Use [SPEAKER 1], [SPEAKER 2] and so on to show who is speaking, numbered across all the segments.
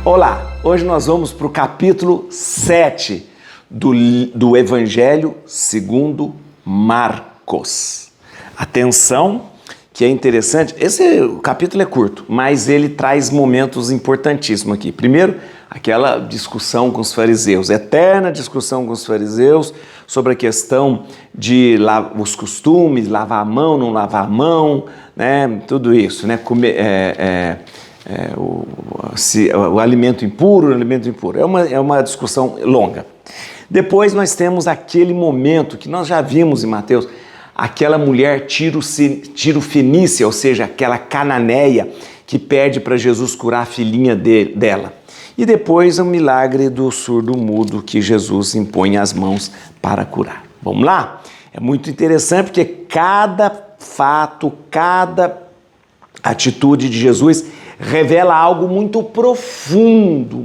[SPEAKER 1] Olá, hoje nós vamos para o capítulo 7 do Evangelho segundo Marcos. Atenção, que é interessante, o capítulo é curto, mas ele traz momentos importantíssimos aqui. Primeiro, aquela discussão com os fariseus, eterna discussão com os fariseus sobre a questão de os costumes, lavar a mão, não lavar a mão, né? Tudo isso, né? O alimento impuro, o alimento impuro. É uma discussão longa. Depois nós temos aquele momento que nós já vimos em Mateus, aquela mulher Tiro-fenícia, ou seja, aquela cananeia que pede para Jesus curar a filhinha dela. E depois o milagre do surdo-mudo que Jesus impõe as mãos para curar. Vamos lá? É muito interessante porque cada fato, cada atitude de Jesus revela algo muito profundo,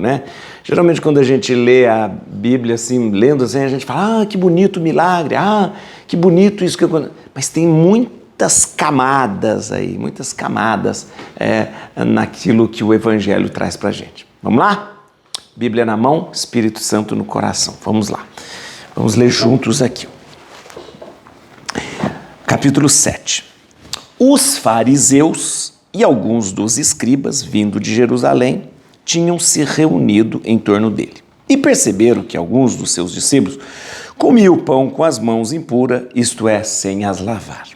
[SPEAKER 1] né? Geralmente quando a gente lê a Bíblia assim, lendo assim, a gente fala, que bonito o milagre, que bonito isso que aconteceu. Mas tem muitas camadas aí, naquilo que o Evangelho traz pra gente. Vamos lá? Bíblia na mão, Espírito Santo no coração. Vamos lá. Vamos ler juntos aqui. Capítulo 7. Os fariseus e alguns dos escribas, vindo de Jerusalém, tinham se reunido em torno dele. E perceberam que alguns dos seus discípulos comiam o pão com as mãos impuras, isto é, sem as lavar.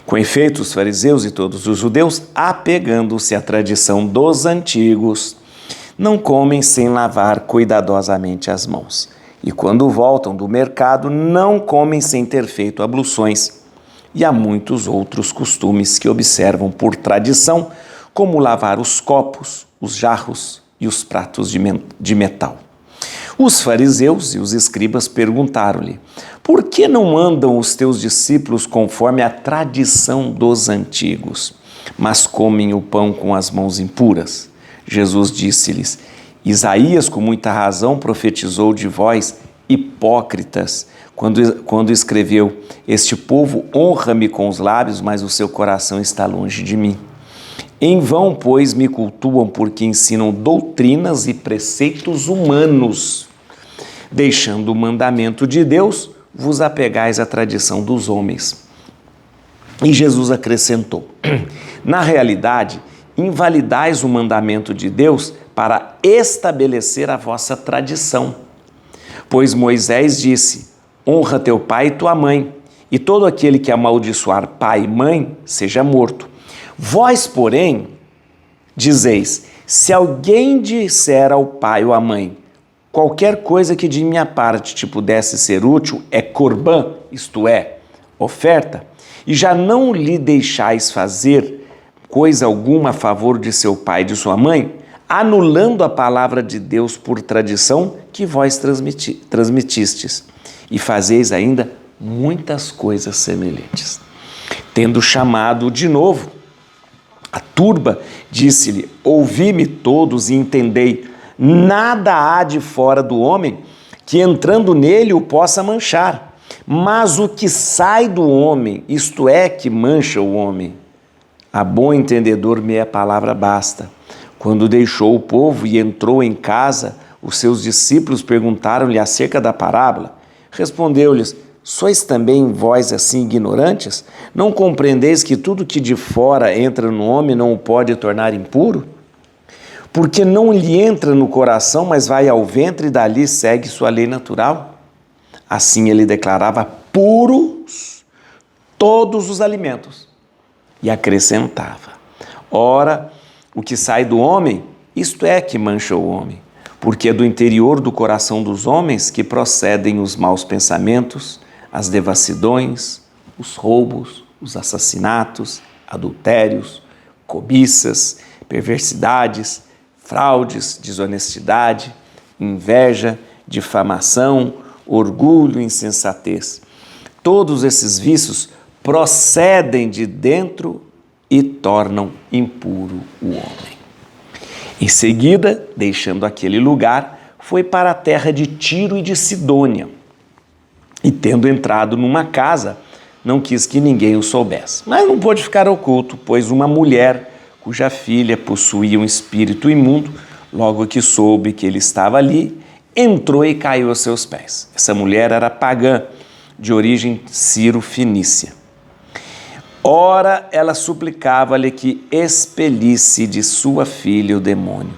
[SPEAKER 1] Com efeito, os fariseus e todos os judeus, apegando-se à tradição dos antigos, não comem sem lavar cuidadosamente as mãos. E quando voltam do mercado, não comem sem ter feito abluções. E há muitos outros costumes que observam por tradição, como lavar os copos, os jarros e os pratos de metal. Os fariseus e os escribas perguntaram-lhe: por que não andam os teus discípulos conforme a tradição dos antigos, mas comem o pão com as mãos impuras? Jesus disse-lhes: Isaías com muita razão profetizou de vós, hipócritas, quando escreveu: este povo honra-me com os lábios, mas o seu coração está longe de mim. Em vão, pois, me cultuam, porque ensinam doutrinas e preceitos humanos. Deixando o mandamento de Deus, vos apegais à tradição dos homens. E Jesus acrescentou: na realidade, invalidais o mandamento de Deus para estabelecer a vossa tradição. Pois Moisés disse: honra teu pai e tua mãe, e todo aquele que amaldiçoar pai e mãe seja morto. Vós, porém, dizeis: se alguém disser ao pai ou à mãe, qualquer coisa que de minha parte te pudesse ser útil é corbã, isto é, oferta, e já não lhe deixais fazer coisa alguma a favor de seu pai e de sua mãe, anulando a palavra de Deus por tradição que vós transmitistes, e fazeis ainda muitas coisas semelhantes. Tendo chamado de novo a turba, disse-lhe: ouvi-me todos e entendei, nada há de fora do homem que entrando nele o possa manchar, mas o que sai do homem, isto é, que mancha o homem. A bom entendedor meia palavra basta. Quando deixou o povo e entrou em casa, os seus discípulos perguntaram-lhe acerca da parábola. Respondeu-lhes: sois também vós assim ignorantes? Não compreendeis que tudo que de fora entra no homem não o pode tornar impuro? Porque não lhe entra no coração, mas vai ao ventre e dali segue sua lei natural? Assim ele declarava puros todos os alimentos e acrescentava: ora, o que sai do homem, isto é que mancha o homem, porque é do interior do coração dos homens que procedem os maus pensamentos, as devassidões, os roubos, os assassinatos, adultérios, cobiças, perversidades, fraudes, desonestidade, inveja, difamação, orgulho, insensatez. Todos esses vícios procedem de dentro e tornam impuro o homem. Em seguida, deixando aquele lugar, foi para a terra de Tiro e de Sidônia. E tendo entrado numa casa, não quis que ninguém o soubesse. Mas não pôde ficar oculto, pois uma mulher cuja filha possuía um espírito imundo, logo que soube que ele estava ali, entrou e caiu aos seus pés. Essa mulher era pagã, de origem sírio-fenícia. Ora, ela suplicava-lhe que expelisse de sua filha o demônio.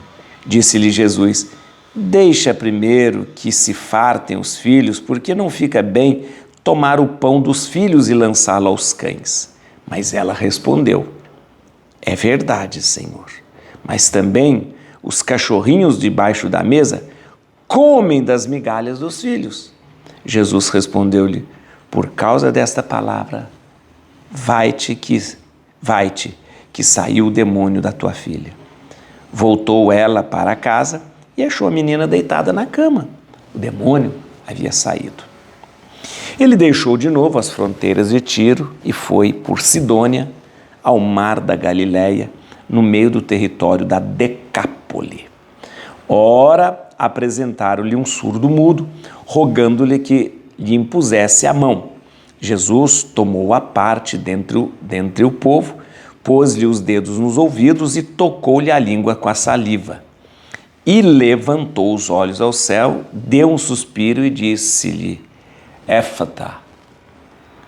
[SPEAKER 1] Disse-lhe Jesus: deixa primeiro que se fartem os filhos, porque não fica bem tomar o pão dos filhos e lançá-lo aos cães. Mas ela respondeu: é verdade, Senhor, mas também os cachorrinhos debaixo da mesa comem das migalhas dos filhos. Jesus respondeu-lhe: por causa desta palavra, vai-te que saiu o demônio da tua filha. Voltou ela para casa e achou a menina deitada na cama. O demônio havia saído. Ele deixou de novo as fronteiras de Tiro e foi por Sidônia ao mar da Galileia, no meio do território da Decápole. Ora, apresentaram-lhe um surdo-mudo, rogando-lhe que lhe impusesse a mão. Jesus tomou a parte dentre o povo, pôs-lhe os dedos nos ouvidos e tocou-lhe a língua com a saliva. E levantou os olhos ao céu, deu um suspiro e disse-lhe: Éfata,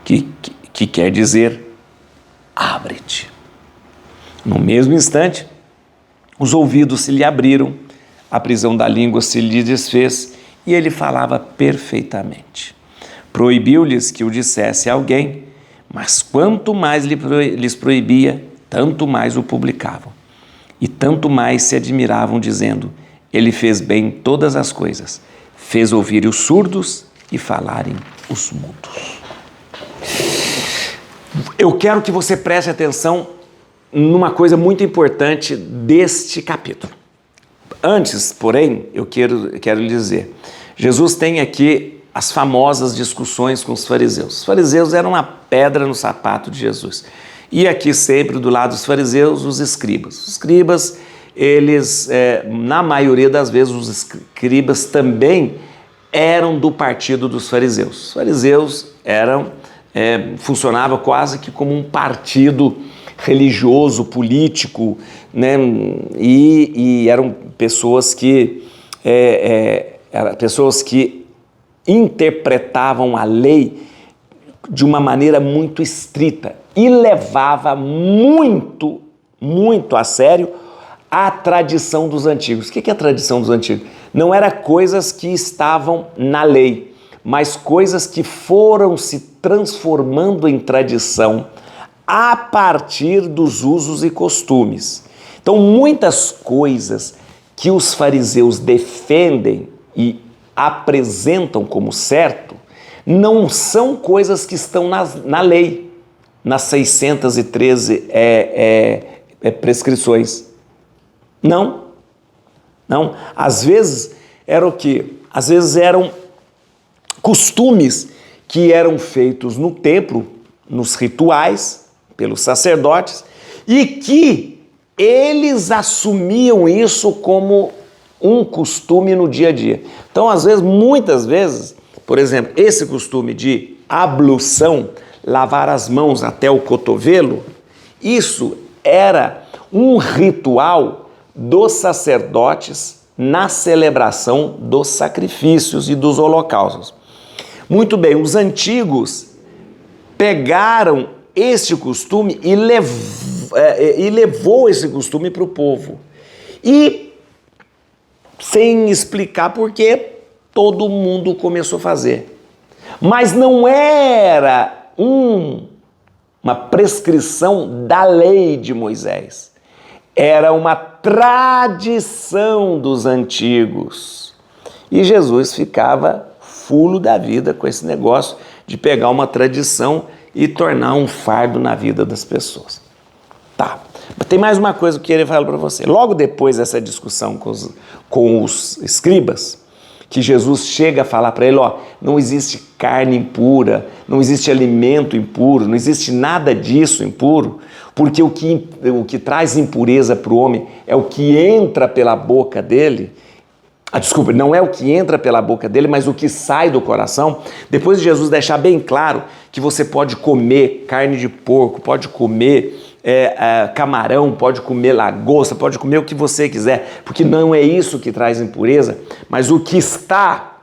[SPEAKER 1] que quer dizer, abre-te. No mesmo instante, os ouvidos se lhe abriram, a prisão da língua se lhe desfez e ele falava perfeitamente. Proibiu-lhes que o dissesse a alguém, mas quanto mais lhes proibia, tanto mais o publicavam. E tanto mais se admiravam, dizendo: ele fez bem todas as coisas, fez ouvir os surdos e falarem os mudos. Eu quero que você preste atenção numa coisa muito importante deste capítulo. Antes, porém, eu quero lhe dizer, Jesus tem aqui as famosas discussões com os fariseus. Os fariseus eram uma pedra no sapato de Jesus. E aqui sempre do lado dos fariseus, os escribas. Os escribas, eles, na maioria das vezes, os escribas também eram do partido dos fariseus. Os fariseus funcionavam quase que como um partido religioso, político, né? E eram pessoas que interpretavam a lei de uma maneira muito estrita e levava muito, muito a sério a tradição dos antigos. O que é a tradição dos antigos? Não era coisas que estavam na lei, mas coisas que foram se transformando em tradição a partir dos usos e costumes. Então, muitas coisas que os fariseus defendem e apresentam como certo não são coisas que estão na lei, nas 613 prescrições. Não. Às vezes era o quê? Às vezes eram costumes que eram feitos no templo, nos rituais, pelos sacerdotes, e que eles assumiam isso como um costume no dia a dia. Então, às vezes, muitas vezes, por exemplo, esse costume de ablução, lavar as mãos até o cotovelo, isso era um ritual dos sacerdotes na celebração dos sacrifícios e dos holocaustos. Muito bem, os antigos pegaram este costume e levou esse costume para o povo. E, sem explicar por quê, todo mundo começou a fazer. Mas não era uma prescrição da lei de Moisés. Era uma tradição dos antigos. E Jesus ficava fulo da vida com esse negócio de pegar uma tradição e tornar um fardo na vida das pessoas. Tá, mas tem mais uma coisa que eu queria falar para você. Logo depois dessa discussão com os escribas, que Jesus chega a falar para ele, não existe carne impura, não existe alimento impuro, não existe nada disso impuro, porque o que traz impureza para o homem é o que entra pela boca dele. Desculpa, não é o que entra pela boca dele, mas o que sai do coração. Depois de Jesus deixar bem claro que você pode comer carne de porco, pode comer camarão, pode comer lagosta, pode comer o que você quiser, porque não é isso que traz impureza, mas o que está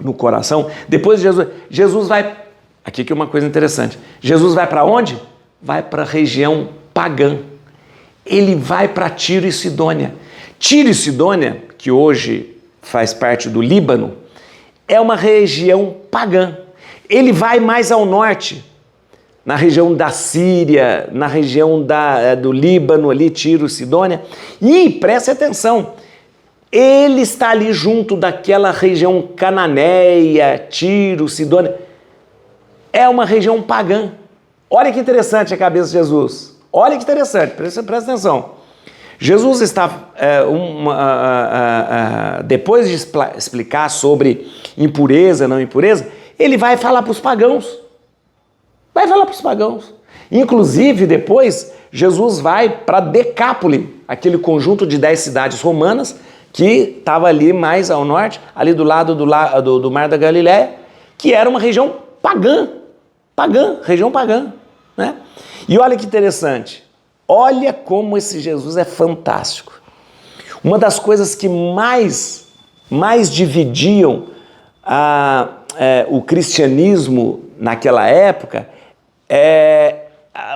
[SPEAKER 1] no coração. Depois de Jesus vai, aqui que é uma coisa interessante, Jesus vai para onde? Vai para a região pagã. Ele vai para Tiro e Sidônia. Tiro e Sidônia, que hoje faz parte do Líbano, é uma região pagã. Ele vai mais ao norte, na região da Síria, na região do Líbano, ali, Tiro e Sidônia. E, preste atenção, ele está ali junto daquela região cananeia, Tiro, Sidônia. É uma região pagã. Olha que interessante a cabeça de Jesus. Olha que interessante, presta atenção. Jesus está, depois de explicar sobre impureza, não impureza, ele vai falar para os pagãos. Vai falar para os pagãos. Inclusive, depois, Jesus vai para Decápole, aquele conjunto de 10 cidades romanas que estava ali mais ao norte, ali do lado do Mar da Galileia, que era uma região pagã, região pagã, né? E olha que interessante. Olha como esse Jesus é fantástico. Uma das coisas que mais dividiam o cristianismo naquela época,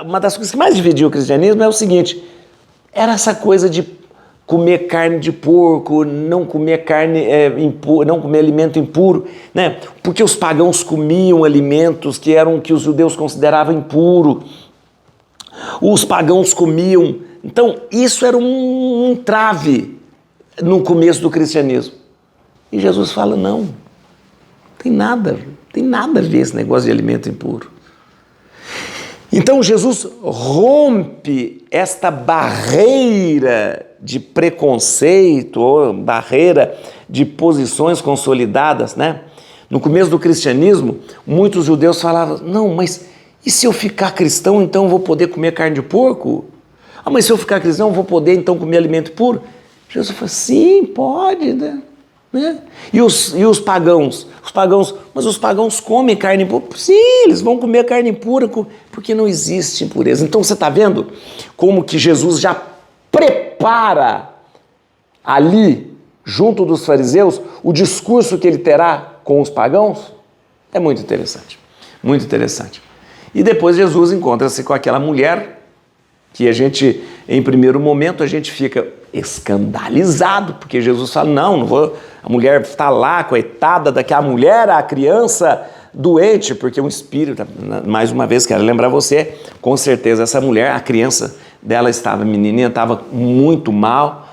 [SPEAKER 1] uma das coisas que mais dividiam o cristianismo é o seguinte, era essa coisa de comer carne de porco, não comer carne impura, não comer alimento impuro, né? Porque os pagãos comiam alimentos que os judeus consideravam impuros. Os pagãos comiam. Então, isso era um entrave no começo do cristianismo. E Jesus fala, não, tem nada a ver esse negócio de alimento impuro. Então, Jesus rompe esta barreira de preconceito, ou barreira de posições consolidadas, né? No começo do cristianismo, muitos judeus falavam, não, mas e se eu ficar cristão, então eu vou poder comer carne de porco? Mas se eu ficar cristão, eu vou poder então comer alimento puro? Jesus falou, sim, pode, né? E os pagãos? Mas os pagãos comem carne pura? Sim, eles vão comer carne pura, porque não existe impureza. Então você está vendo como que Jesus já prepara ali, junto dos fariseus, o discurso que ele terá com os pagãos? É muito interessante, muito interessante. E depois Jesus encontra-se com aquela mulher que em primeiro momento, a gente fica escandalizado, porque Jesus fala, não vou, a mulher está lá, coitada daquela mulher, a criança doente, porque um espírito, mais uma vez, quero lembrar você, com certeza essa mulher, a criança dela estava, menininha, estava muito mal,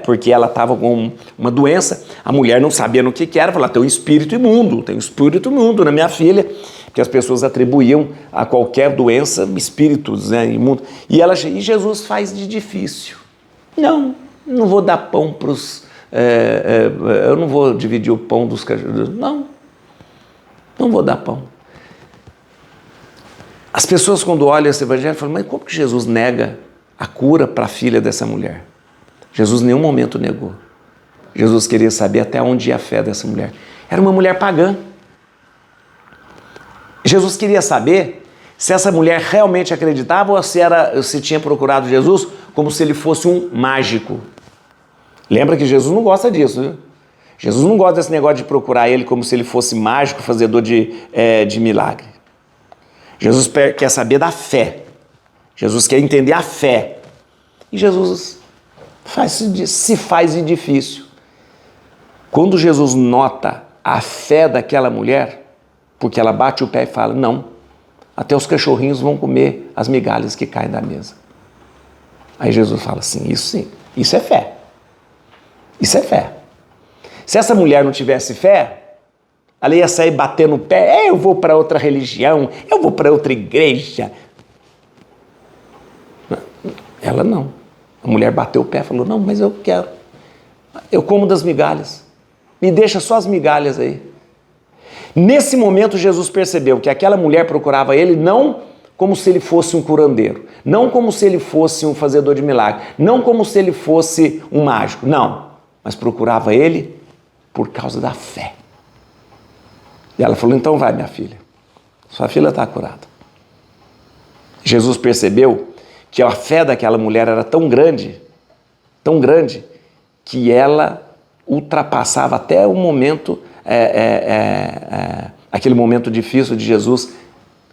[SPEAKER 1] porque ela estava com uma doença, a mulher não sabia no que era, falou, tem um espírito imundo na minha filha, que as pessoas atribuíam a qualquer doença espíritos, né, imundos. E Jesus faz de difícil. Não vou dar pão para os... eu não vou dividir o pão dos cachorros. Não vou dar pão. As pessoas, quando olham esse evangelho, falam, mas como que Jesus nega a cura para a filha dessa mulher? Jesus em nenhum momento negou. Jesus queria saber até onde ia a fé dessa mulher. Era uma mulher pagã. Jesus queria saber se essa mulher realmente acreditava ou se tinha procurado Jesus como se ele fosse um mágico. Lembra que Jesus não gosta disso, viu? Jesus não gosta desse negócio de procurar ele como se ele fosse mágico, fazedor de milagre. Jesus quer saber da fé. Jesus quer entender a fé. E Jesus se faz de difícil. Quando Jesus nota a fé daquela mulher, porque ela bate o pé e fala, não, até os cachorrinhos vão comer as migalhas que caem da mesa. Aí Jesus fala assim, isso é fé. Isso é fé. Se essa mulher não tivesse fé, ela ia sair batendo o pé, eu vou para outra religião, eu vou para outra igreja. Ela não. A mulher bateu o pé e falou, não, mas eu quero. Eu como das migalhas. Me deixa só as migalhas aí. Nesse momento, Jesus percebeu que aquela mulher procurava ele não como se ele fosse um curandeiro, não como se ele fosse um fazedor de milagre, não como se ele fosse um mágico, não. mas procurava ele por causa da fé. E ela falou, então vai, minha filha, sua filha está curada. Jesus percebeu que a fé daquela mulher era tão grande, que ela ultrapassava até o momento, aquele momento difícil de Jesus,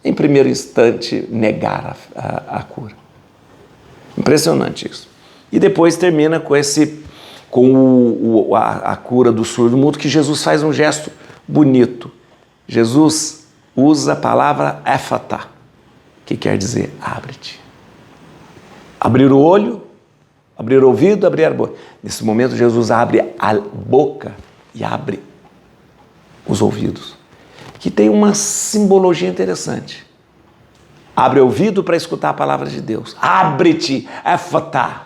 [SPEAKER 1] em primeiro instante, negar a cura. Impressionante isso. E depois termina com a cura do surdo-mudo, que Jesus faz um gesto bonito. Jesus usa a palavra éfata, que quer dizer abre-te. Abrir o olho, abrir o ouvido, abrir a boca. Nesse momento, Jesus abre a boca e abre os ouvidos, que tem uma simbologia interessante. Abre o ouvido para escutar a palavra de Deus. Abre-te, éfata.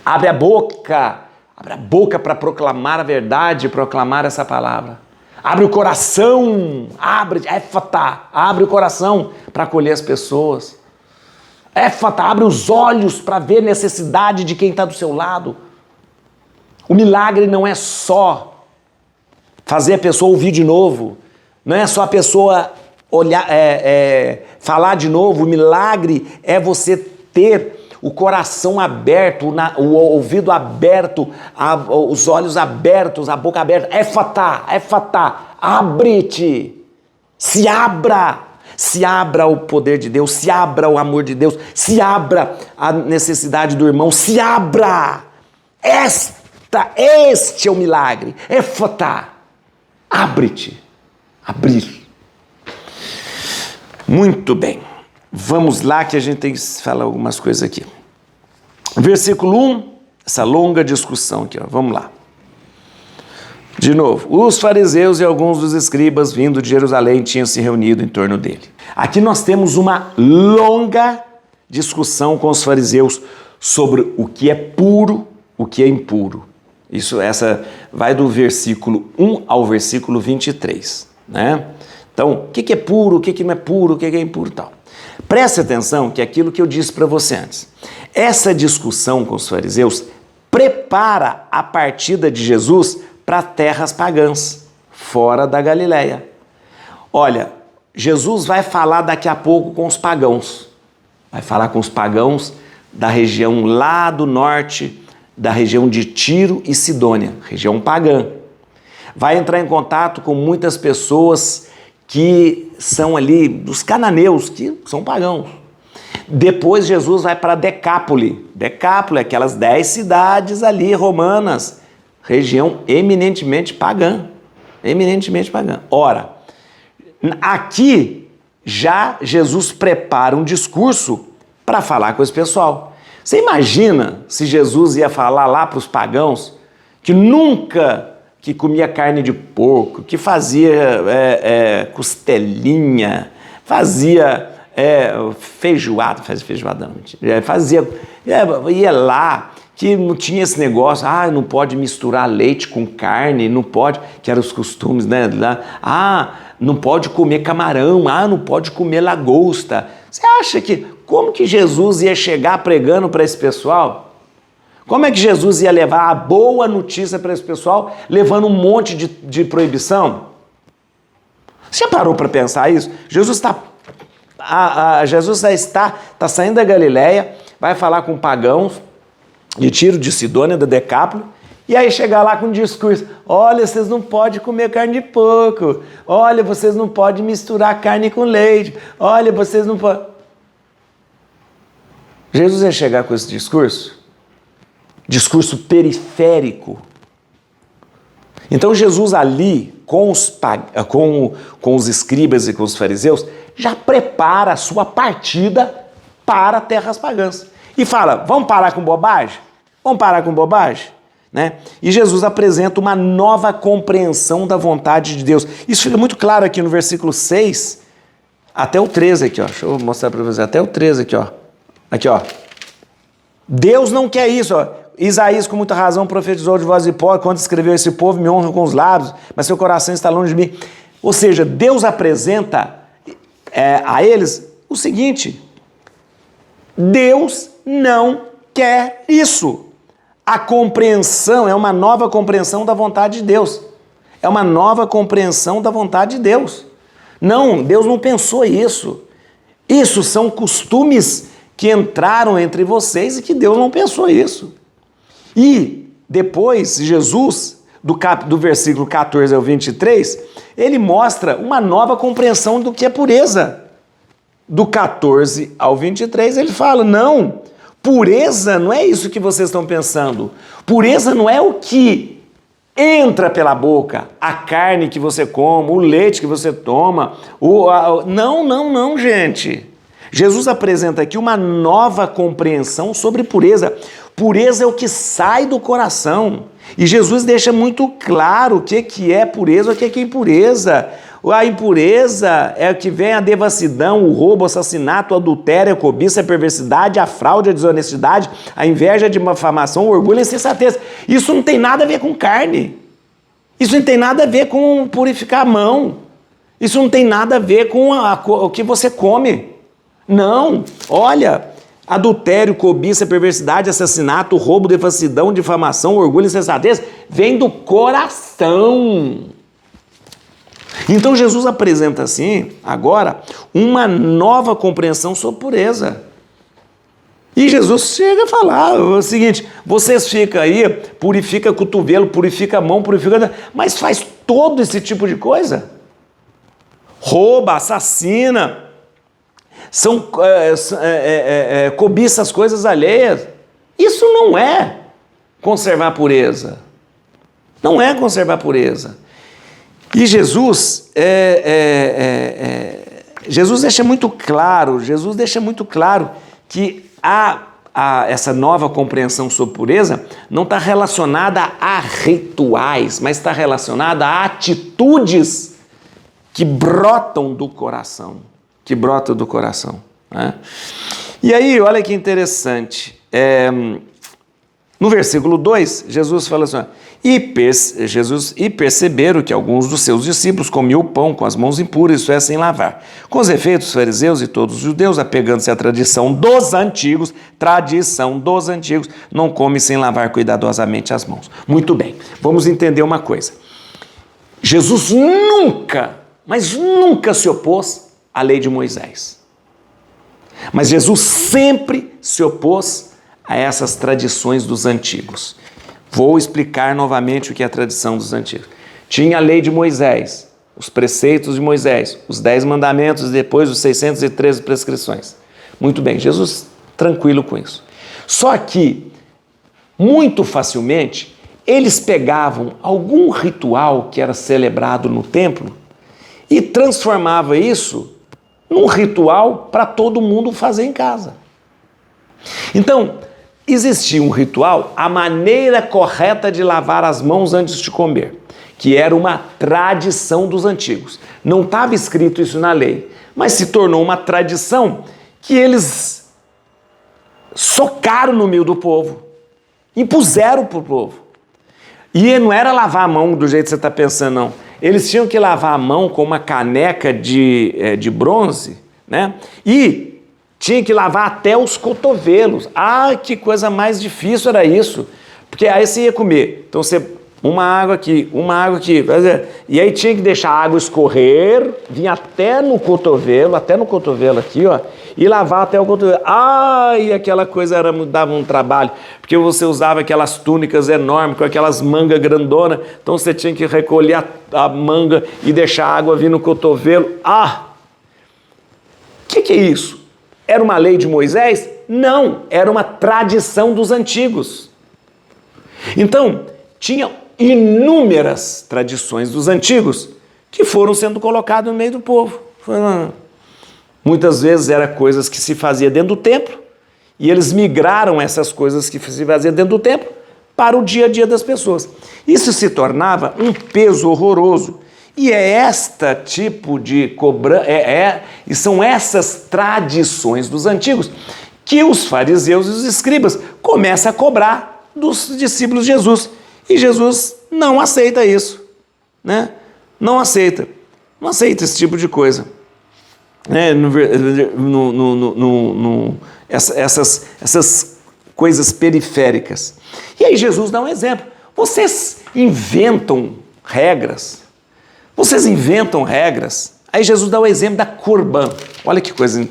[SPEAKER 1] Abre a boca para proclamar a verdade, proclamar essa palavra. Abre o coração, éfata, abre o coração para acolher as pessoas. Éfata, abre os olhos para ver a necessidade de quem está do seu lado. O milagre não é só fazer a pessoa ouvir de novo, não é só a pessoa olhar, falar de novo. O milagre é você ter o coração aberto, o ouvido aberto, os olhos abertos, a boca aberta. Éfata, abre-te, se abra o poder de Deus, se abra o amor de Deus, se abra a necessidade do irmão, se abra. Este é o milagre. Éfata, abre-te, abrir. Muito bem. Vamos lá que a gente tem que falar algumas coisas aqui. Versículo 1, essa longa discussão aqui, ó. Vamos lá. De novo, os fariseus e alguns dos escribas vindo de Jerusalém tinham se reunido em torno dele. Aqui nós temos uma longa discussão com os fariseus sobre o que é puro, o que é impuro. Essa vai do versículo 1 ao versículo 23, né? Então, o que é puro, o que não é puro, o que é impuro e tal. Preste atenção que é aquilo que eu disse para você antes. Essa discussão com os fariseus prepara a partida de Jesus para terras pagãs, fora da Galileia. Olha, Jesus vai falar daqui a pouco com os pagãos. Vai falar com os pagãos da região lá do norte, da região de Tiro e Sidônia, região pagã. Vai entrar em contato com muitas pessoas que são ali dos cananeus, que são pagãos. Depois Jesus vai para Decápole. Decápole, aquelas 10 cidades ali romanas, região eminentemente pagã. Eminentemente pagã. Ora, aqui já Jesus prepara um discurso para falar com esse pessoal. Você imagina se Jesus ia falar lá para os pagãos que nunca que comia carne de porco, que fazia costelinha, fazia feijoada, ia lá, que não tinha esse negócio, não pode misturar leite com carne, não pode, que eram os costumes, né? Não pode comer camarão, não pode comer lagosta. Você acha como que Jesus ia chegar pregando para esse pessoal? Como é que Jesus ia levar a boa notícia para esse pessoal, levando um monte de proibição? Você já parou para pensar isso? Jesus está saindo da Galileia, vai falar com pagãos de Tiro, de Sidônia, da Decápole, e aí chegar lá com um discurso: olha, vocês não podem comer carne de porco, olha, vocês não podem misturar carne com leite, olha, vocês não podem... Jesus ia chegar com esse discurso periférico. Então Jesus ali, com os escribas e com os fariseus, já prepara a sua partida para terras pagãs. E fala, vamos parar com bobagem? Vamos parar com bobagem? Né? E Jesus apresenta uma nova compreensão da vontade de Deus. Isso fica muito claro aqui no versículo 6, até o 13 aqui, ó. Deixa eu mostrar para vocês, até o 13 aqui, ó. Aqui, ó. Deus não quer isso, ó. Isaías, com muita razão, profetizou de voz hipócrita quando escreveu: esse povo me honra com os lábios, mas seu coração está longe de mim. Ou seja, Deus apresenta a eles o seguinte: Deus não quer isso. A compreensão é uma nova compreensão da vontade de Deus. É uma nova compreensão da vontade de Deus. Não, Deus não pensou isso. Isso são costumes que entraram entre vocês e que Deus não pensou isso. E depois, Jesus, do versículo 14 ao 23, ele mostra uma nova compreensão do que é pureza. Do 14 ao 23, ele fala, não, pureza não é isso que vocês estão pensando. Pureza não é o que entra pela boca, a carne que você come, o leite que você toma. Não, gente. Jesus apresenta aqui uma nova compreensão sobre pureza. Pureza é o que sai do coração. E Jesus deixa muito claro o que é pureza, o que é impureza. A impureza é o que vem a devassidão, o roubo, o assassinato, o adultério, a cobiça, a perversidade, a fraude, a desonestidade, a inveja, a difamação, o orgulho e a insensatez. Isso não tem nada a ver com carne. Isso não tem nada a ver com purificar a mão. Isso não tem nada a ver com o que você come. Não, olha, adultério, cobiça, perversidade, assassinato, roubo, devassidão, difamação, orgulho e insensatez vem do coração. Então Jesus apresenta assim, agora, uma nova compreensão sobre pureza. E Jesus chega a falar o seguinte, vocês ficam aí, purifica cotovelo, purifica a mão, purifica... Mas faz todo esse tipo de coisa? Rouba, assassina, cobiça as coisas alheias. Isso não é conservar a pureza. Não é conservar a pureza. E Jesus deixa muito claro, que essa nova compreensão sobre pureza não está relacionada a rituais, mas está relacionada a atitudes que brotam do coração. Né? E aí, olha que interessante, no versículo 2, Jesus fala assim, e perceberam que alguns dos seus discípulos comiam o pão com as mãos impuras, isso é, sem lavar. Com os efeitos, os fariseus e todos os judeus, apegando-se à tradição dos antigos, não comem sem lavar cuidadosamente as mãos. Muito bem, vamos entender uma coisa. Jesus nunca se opôs à lei de Moisés. Mas Jesus sempre se opôs a essas tradições dos antigos. Vou explicar novamente o que é a tradição dos antigos. Tinha a lei de Moisés, os preceitos de Moisés, os 10 mandamentos e depois os 613 prescrições. Muito bem, Jesus tranquilo com isso. Só que, muito facilmente, eles pegavam algum ritual que era celebrado no templo e transformava isso num ritual para todo mundo fazer em casa. Então, existia um ritual, a maneira correta de lavar as mãos antes de comer, que era uma tradição dos antigos. Não estava escrito isso na lei, mas se tornou uma tradição que eles socaram no meio do povo, impuseram para o povo. E não era lavar a mão do jeito que você está pensando, não. Eles tinham que lavar a mão com uma caneca de bronze, né? E tinha que lavar até os cotovelos. Ah, que coisa mais difícil era isso. Porque aí você ia comer. Então você, uma água aqui. E aí tinha que deixar a água escorrer, vir até no cotovelo aqui, ó, e lavar até o cotovelo. Ai, aquela coisa dava um trabalho, porque você usava aquelas túnicas enormes, com aquelas mangas grandonas, então você tinha que recolher a manga e deixar a água vir no cotovelo. Ah! O que é isso? Era uma lei de Moisés? Não, era uma tradição dos antigos. Então, tinha inúmeras tradições dos antigos que foram sendo colocadas no meio do povo. Muitas vezes eram coisas que se fazia dentro do templo e eles migraram essas coisas que se fazia dentro do templo para o dia a dia das pessoas. Isso se tornava um peso horroroso. E é este tipo de cobrança, e são essas tradições dos antigos que os fariseus e os escribas começam a cobrar dos discípulos de Jesus. E Jesus não aceita isso, né? Não aceita esse tipo de coisa. Essas coisas periféricas. E aí Jesus dá um exemplo. Vocês inventam regras. Vocês inventam regras. Aí Jesus dá o exemplo da Corban. Olha que coisa,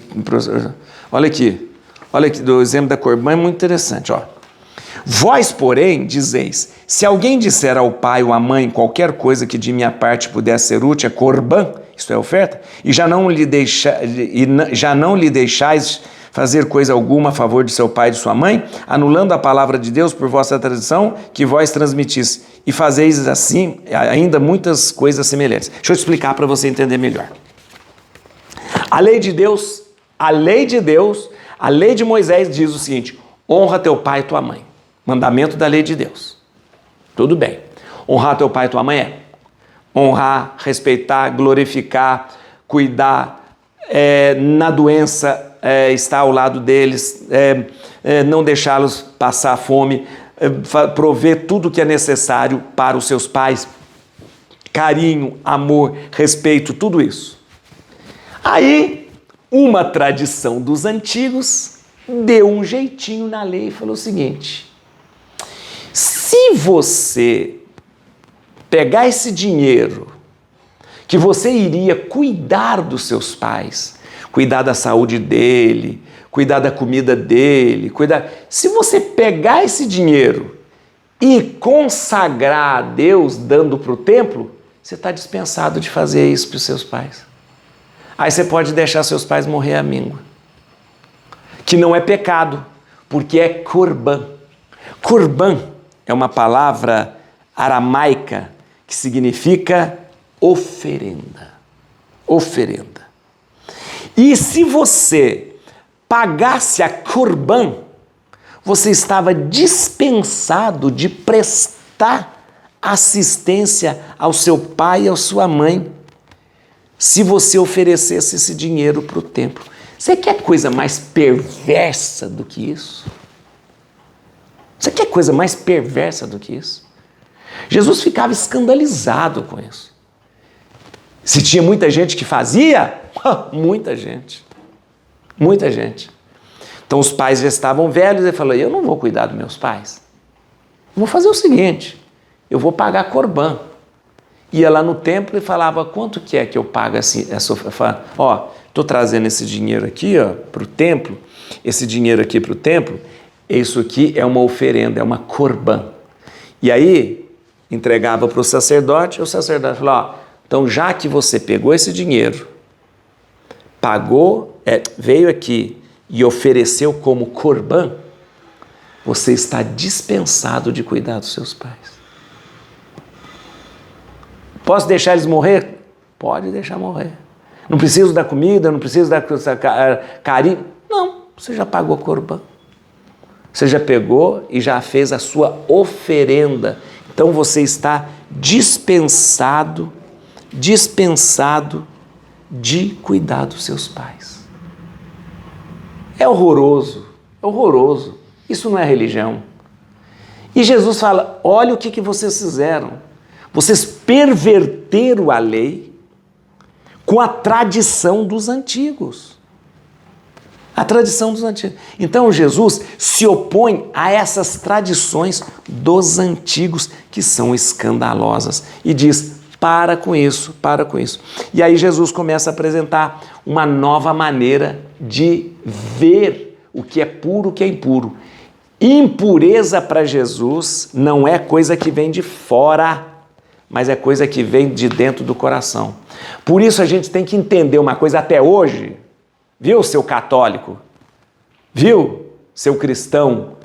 [SPEAKER 1] olha aqui, do exemplo da Corban é muito interessante, ó. Vós, porém, dizeis, se alguém disser ao pai ou à mãe qualquer coisa que de minha parte pudesse ser útil, é Corban, isto é oferta, e já não lhe deixais fazer coisa alguma a favor de seu pai e de sua mãe, anulando a palavra de Deus por vossa tradição que vós transmitis, e fazeis assim ainda muitas coisas semelhantes. Deixa eu explicar para você entender melhor. A lei de Moisés diz o seguinte: honra teu pai e tua mãe. Mandamento da lei de Deus. Tudo bem. Honrar teu pai e tua mãe é honrar, respeitar, glorificar, cuidar, na doença estar ao lado deles, não deixá-los passar fome, prover tudo que é necessário para os seus pais, carinho, amor, respeito, tudo isso. Aí, uma tradição dos antigos deu um jeitinho na lei e falou o seguinte: se você pegar esse dinheiro que você iria cuidar dos seus pais, cuidar da saúde dele, cuidar da comida dele, se você pegar esse dinheiro e consagrar a Deus dando para o templo, você está dispensado de fazer isso para os seus pais. Aí você pode deixar seus pais morrer à míngua, que não é pecado, porque é Corban. Corban é uma palavra aramaica que significa oferenda. Oferenda. E se você pagasse a Corban, você estava dispensado de prestar assistência ao seu pai e à sua mãe, se você oferecesse esse dinheiro para o templo. Você quer coisa mais perversa do que isso? Você quer coisa mais perversa do que isso? Jesus ficava escandalizado com isso. Se tinha muita gente que fazia, muita gente. Muita gente. Então os pais já estavam velhos e falaram: eu não vou cuidar dos meus pais. Vou fazer o seguinte, eu vou pagar Corban. Ia lá no templo e falava: quanto que é que eu pago assim? Ó, estou trazendo esse dinheiro aqui para o templo, esse dinheiro aqui para o templo, isso aqui é uma oferenda, é uma Corban. E aí entregava para o sacerdote, e o sacerdote falou: ó, então já que você pegou esse dinheiro, pagou, veio aqui e ofereceu como Corban, você está dispensado de cuidar dos seus pais. Posso deixar eles morrer? Pode deixar morrer. Não preciso dar comida, não preciso dar carinho. Não, você já pagou Corban. Você já pegou e já fez a sua oferenda. Então você está dispensado de cuidar dos seus pais. É horroroso, é horroroso. Isso não é religião. E Jesus fala: olha o que vocês fizeram. Vocês perverteram a lei com a tradição dos antigos. A tradição dos antigos. Então Jesus se opõe a essas tradições dos antigos que são escandalosas e diz: para com isso, para com isso. E aí Jesus começa a apresentar uma nova maneira de ver o que é puro, o que é impuro. Impureza para Jesus não é coisa que vem de fora, mas é coisa que vem de dentro do coração. Por isso a gente tem que entender uma coisa até hoje, viu, seu católico? Viu, seu cristão?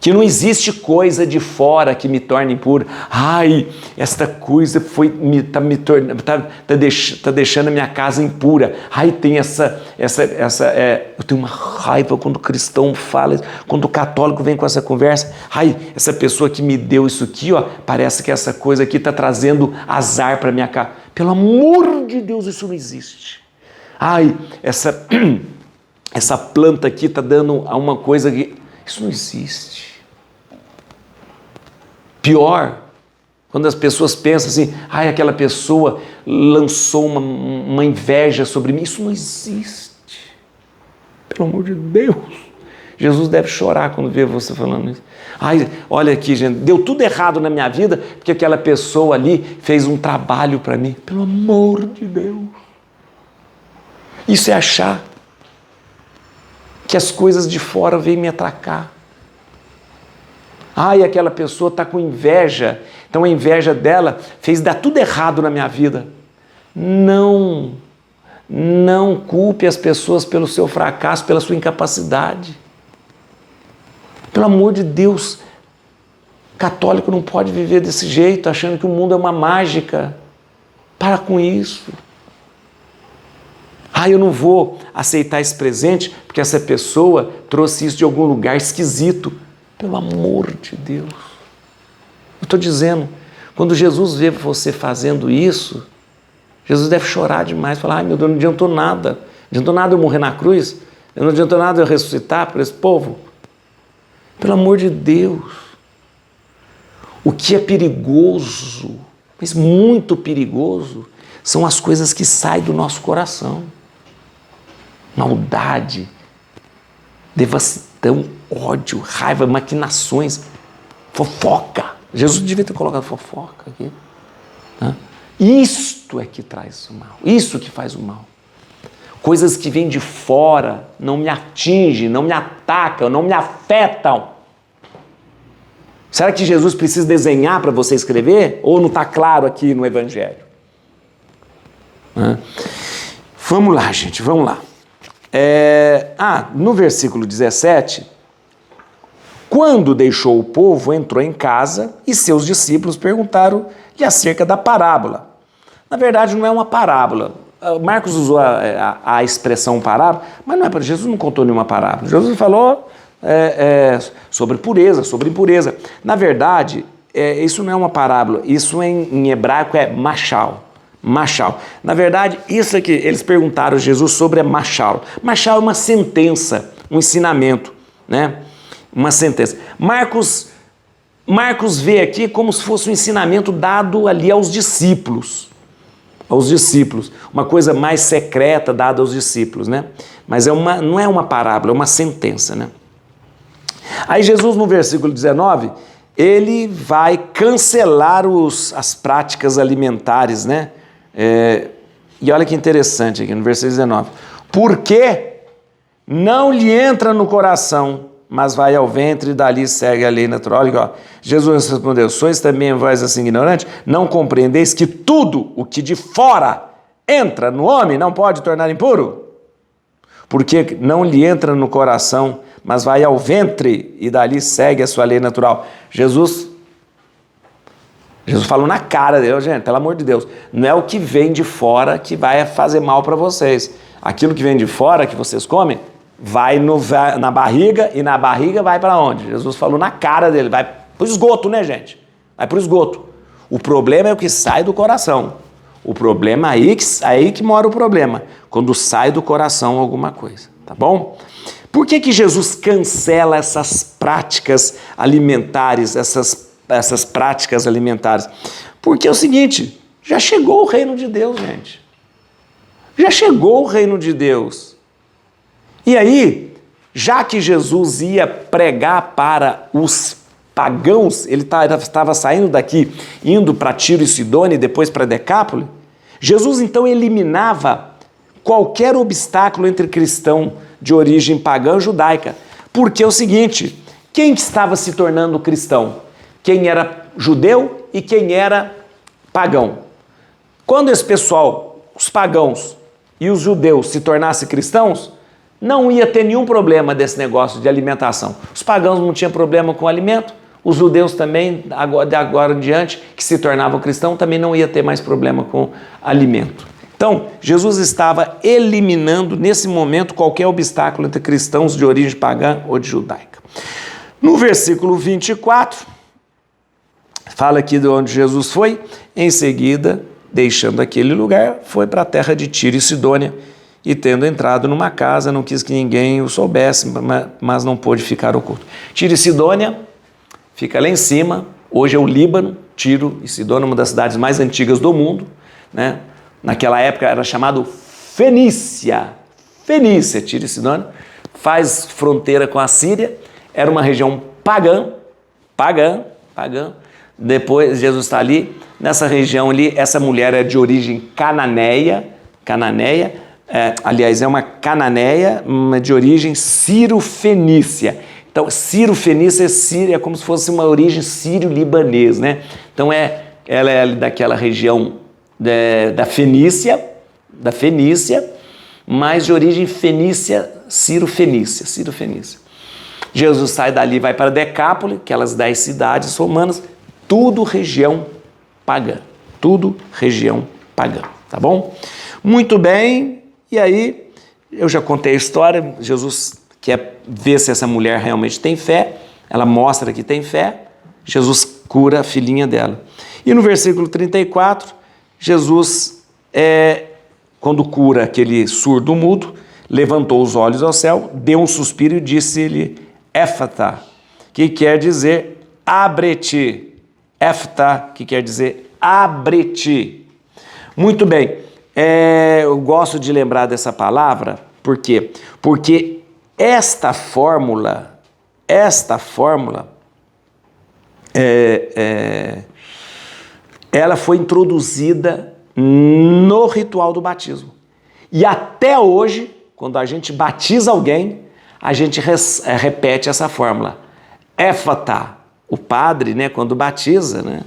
[SPEAKER 1] Que não existe coisa de fora que me torne impuro. Ai, esta coisa tá deixando a minha casa impura. Ai, tem eu tenho uma raiva quando o cristão fala, quando o católico vem com essa conversa. Ai, essa pessoa que me deu isso aqui, parece que essa coisa aqui está trazendo azar para minha casa. Pelo amor de Deus, isso não existe. Ai, essa planta aqui está dando uma coisa que... Isso não existe. Pior, quando as pessoas pensam assim: ai, aquela pessoa lançou uma inveja sobre mim. Isso não existe. Pelo amor de Deus. Jesus deve chorar quando vê você falando isso. Ai, olha aqui, gente, deu tudo errado na minha vida porque aquela pessoa ali fez um trabalho para mim. Pelo amor de Deus. Isso é achar que as coisas de fora vêm me atracar. Ai, aquela pessoa está com inveja, então a inveja dela fez dar tudo errado na minha vida. Não culpe as pessoas pelo seu fracasso, pela sua incapacidade. Pelo amor de Deus, católico não pode viver desse jeito, achando que o mundo é uma mágica. Para com isso. Eu não vou aceitar esse presente porque essa pessoa trouxe isso de algum lugar esquisito. Pelo amor de Deus. Eu estou dizendo, quando Jesus vê você fazendo isso, Jesus deve chorar demais, falar, ai meu Deus, não adiantou nada. Não adiantou nada eu morrer na cruz, não adiantou nada eu ressuscitar para esse povo. Pelo amor de Deus. O que é perigoso, mas muito perigoso, são as coisas que saem do nosso coração. Maldade, devassidão, ódio, raiva, maquinações, fofoca. Jesus devia ter colocado fofoca aqui. Isto é que traz o mal, isso que faz o mal. Coisas que vêm de fora não me atingem, não me atacam, não me afetam. Será que Jesus precisa desenhar para você escrever? Ou não está claro aqui no Evangelho? Vamos lá, gente, vamos lá. No versículo 17, quando deixou o povo, entrou em casa e seus discípulos perguntaram-lhe acerca da parábola. Na verdade, não é uma parábola. Marcos usou a expressão parábola, mas não é para Jesus não contou nenhuma parábola. Jesus falou sobre pureza, sobre impureza. Na verdade, isso não é uma parábola, isso em hebraico é machal. Machal. Na verdade, isso aqui, eles perguntaram a Jesus sobre a machal. Machal é uma sentença, um ensinamento, né? Uma sentença. Marcos vê aqui como se fosse um ensinamento dado ali aos discípulos. Aos discípulos. Uma coisa mais secreta dada aos discípulos, né? Mas não é uma parábola, é uma sentença, né? Aí Jesus, no versículo 19, ele vai cancelar as práticas alimentares, né? E olha que interessante aqui no versículo 19. Porque não lhe entra no coração, mas vai ao ventre e dali segue a lei natural. Olha, ó, Jesus respondeu, sois também vós assim ignorantes? Não compreendeis que tudo o que de fora entra no homem não pode tornar impuro? Porque não lhe entra no coração, mas vai ao ventre e dali segue a sua lei natural. Jesus falou na cara dele, gente, pelo amor de Deus, não é o que vem de fora que vai fazer mal para vocês. Aquilo que vem de fora, que vocês comem, vai na barriga e na barriga vai para onde? Jesus falou na cara dele, vai para o esgoto, né, gente? Vai para o esgoto. O problema é o que sai do coração. O problema é aí que mora o problema, quando sai do coração alguma coisa, tá bom? Por que Jesus cancela essas práticas alimentares, essas práticas alimentares? Porque é o seguinte, já chegou o reino de Deus, gente. Já chegou o reino de Deus. E aí, já que Jesus ia pregar para os pagãos, ele estava saindo daqui, indo para Tiro e Sidônia e depois para Decápole, Jesus então eliminava qualquer obstáculo entre cristão de origem pagã e judaica. Porque é o seguinte, quem que estava se tornando cristão? Quem era judeu e quem era pagão. Quando esse pessoal, os pagãos e os judeus se tornassem cristãos, não ia ter nenhum problema desse negócio de alimentação. Os pagãos não tinham problema com alimento, os judeus também, de agora em diante, que se tornavam cristãos, também não ia ter mais problema com alimento. Então, Jesus estava eliminando, nesse momento, qualquer obstáculo entre cristãos de origem pagã ou de judaica. No versículo 24, fala aqui de onde Jesus foi, em seguida, deixando aquele lugar, foi para a terra de Tiro e Sidônia, e tendo entrado numa casa, não quis que ninguém o soubesse, mas não pôde ficar oculto. Tiro e Sidônia fica lá em cima, hoje é o Líbano. Tiro e Sidônia, uma das cidades mais antigas do mundo, né? Naquela época era chamado Fenícia, Tiro e Sidônia. faz fronteira com a Síria, era uma região pagã. Depois Jesus está ali, nessa região ali, essa mulher é de origem cananeia, aliás, é uma cananeia de origem sírio-fenícia. Então, sírio-fenícia é como se fosse uma origem sírio-libanês, né? Então, ela é daquela região da Fenícia, mas de origem fenícia, sírio-fenícia. Jesus sai dali e vai para Decápolis, aquelas 10 cidades romanas, tudo região pagã, tá bom? Muito bem, e aí eu já contei a história, Jesus quer ver se essa mulher realmente tem fé, ela mostra que tem fé, Jesus cura a filhinha dela. E no versículo 34, Jesus, quando cura aquele surdo mudo, levantou os olhos ao céu, deu um suspiro e disse-lhe, Éfata, que quer dizer abre-te. Éfata, que quer dizer abre-te. Muito bem, eu gosto de lembrar dessa palavra, por quê? Porque esta fórmula, ela foi introduzida no ritual do batismo. E até hoje, quando a gente batiza alguém, a gente repete essa fórmula. Éfata. O padre, né, quando batiza, né,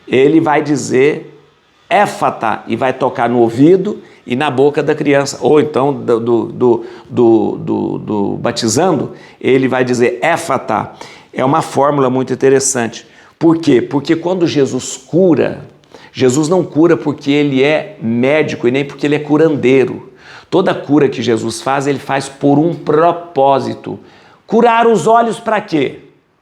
[SPEAKER 1] ele vai dizer éfata e vai tocar no ouvido e na boca da criança. Ou então, do batizando, ele vai dizer éfata. É uma fórmula muito interessante. Por quê? Porque quando Jesus cura, Jesus não cura porque ele é médico e nem porque ele é curandeiro. Toda cura que Jesus faz, ele faz por um propósito. Curar os olhos para quê?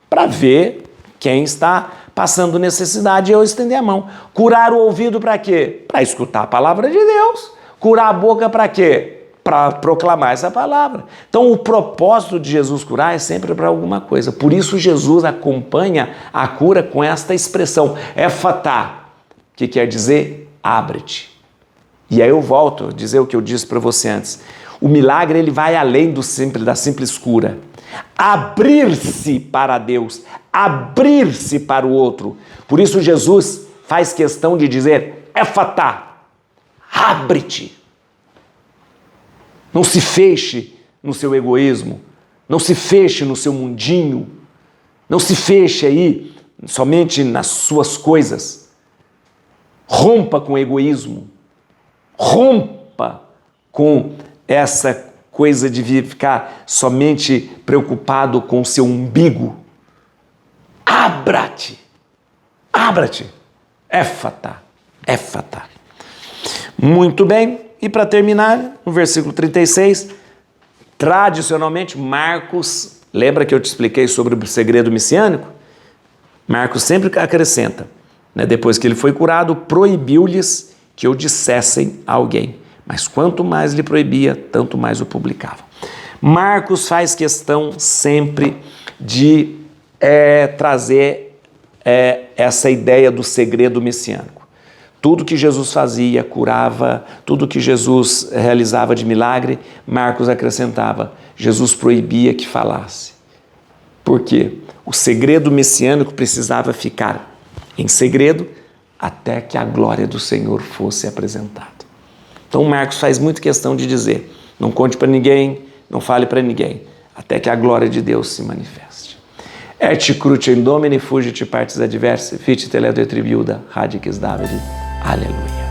[SPEAKER 1] Para ver quem está passando necessidade e eu estender a mão. Curar o ouvido para quê? Para escutar a palavra de Deus. Curar a boca para quê? Para proclamar essa palavra. Então o propósito de Jesus curar é sempre para alguma coisa. Por isso Jesus acompanha a cura com esta expressão, éfata, que quer dizer abre-te. E aí eu volto a dizer o que eu disse para você antes. O milagre ele vai além da simples cura. Abrir-se para Deus, abrir-se para o outro. Por isso Jesus faz questão de dizer, éfata, abre-te. Não se feche no seu egoísmo, não se feche no seu mundinho, não se feche aí somente nas suas coisas. Rompa com o egoísmo, rompa com essa coisa de ficar somente preocupado com o seu umbigo. Abra-te, éfata. Muito bem, e para terminar, no versículo 36, tradicionalmente Marcos, lembra que eu te expliquei sobre o segredo messiânico? Marcos sempre acrescenta, né, depois que ele foi curado, proibiu-lhes que o dissessem a alguém. Mas quanto mais lhe proibia, tanto mais o publicava. Marcos faz questão sempre de trazer essa ideia do segredo messiânico. Tudo que Jesus fazia, curava, tudo que Jesus realizava de milagre, Marcos acrescentava, Jesus proibia que falasse. Por quê? O segredo messiânico precisava ficar em segredo até que a glória do Senhor fosse apresentada. Então Marcos faz muito questão de dizer, não conte para ninguém, não fale para ninguém, até que a glória de Deus se manifeste. Et cruce in Domini fugit partis adversae, fit teledo et tribiuda, radix Davide. Aleluia.